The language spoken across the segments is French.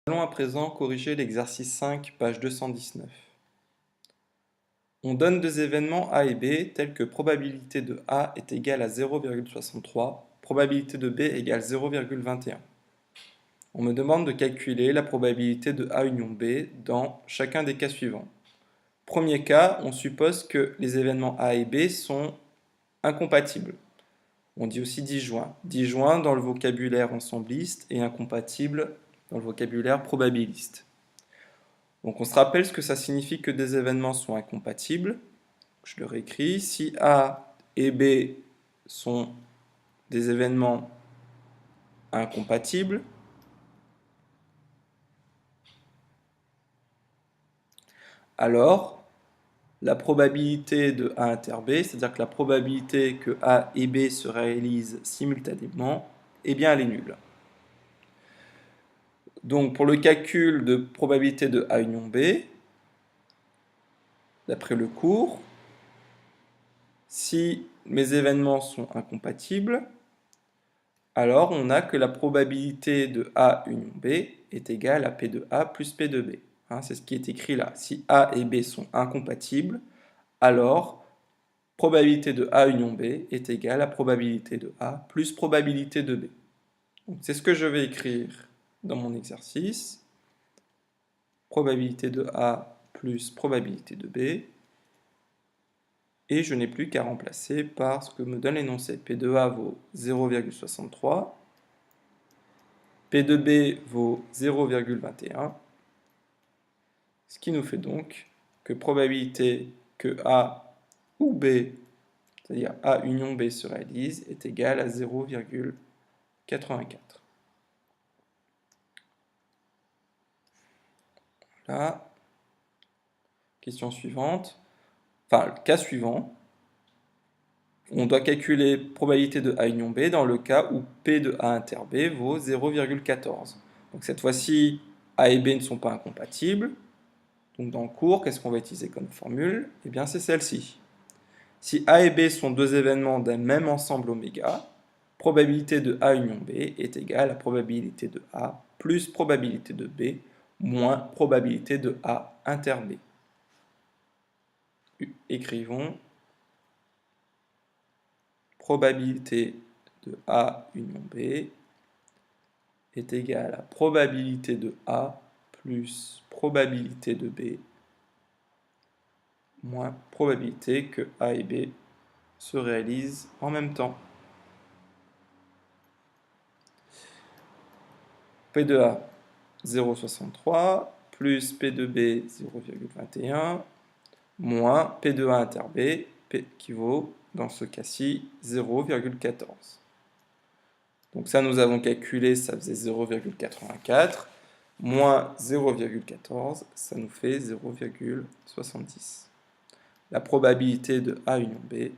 Allons à présent corriger l'exercice 5, page 219. On donne deux événements A et B tels que probabilité de A est égale à 0,63, probabilité de B égale 0,21. On me demande de calculer la probabilité de A union B dans chacun des cas suivants. Premier cas, on suppose que les événements A et B sont incompatibles. On dit aussi disjoints. Disjoints dans le vocabulaire ensembliste et incompatibles dans le vocabulaire probabiliste. Donc on se rappelle ce que ça signifie que des événements sont incompatibles. Je le réécris. Si A et B sont des événements incompatibles, alors la probabilité de A inter B, c'est-à-dire que la probabilité que A et B se réalisent simultanément, eh bien elle est nulle. Donc pour le calcul de probabilité de A union B, d'après le cours, si mes événements sont incompatibles, alors on a que la probabilité de A union B est égale à P de A plus P de B. C'est ce qui est écrit là. Si A et B sont incompatibles, alors probabilité de A union B est égale à probabilité de A plus probabilité de B. C'est ce que je vais écrire dans mon exercice. Probabilité de A plus probabilité de B. Et je n'ai plus qu'à remplacer par ce que me donne l'énoncé. P de A vaut 0,63. P de B vaut 0,21. Ce qui nous fait donc que probabilité que A ou B, c'est-à-dire A union B se réalise, est égale à 0,84. Voilà. Question suivante. Enfin, le cas suivant. On doit calculer probabilité de A union B dans le cas où P de A inter B vaut 0,14. Donc cette fois-ci, A et B ne sont pas incompatibles. Donc dans le cours, qu'est-ce qu'on va utiliser comme formule? Eh bien c'est celle-ci. Si A et B sont deux événements d'un même ensemble oméga, probabilité de A union B est égale à probabilité de A plus probabilité de B moins probabilité de A inter B. Écrivons probabilité de A union B est égale à probabilité de A plus probabilité de B moins probabilité que A et B se réalisent en même temps. P de A 0,63 plus P de B 0,21 moins P de A inter B P qui vaut dans ce cas-ci 0,14. Donc ça nous avons calculé, ça faisait 0,84 moins 0,14, ça nous fait 0,70. La probabilité de A union B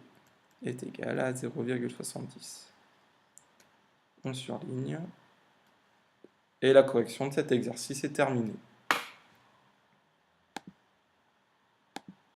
est égale à 0,70. On surligne. Et la correction de cet exercice est terminée.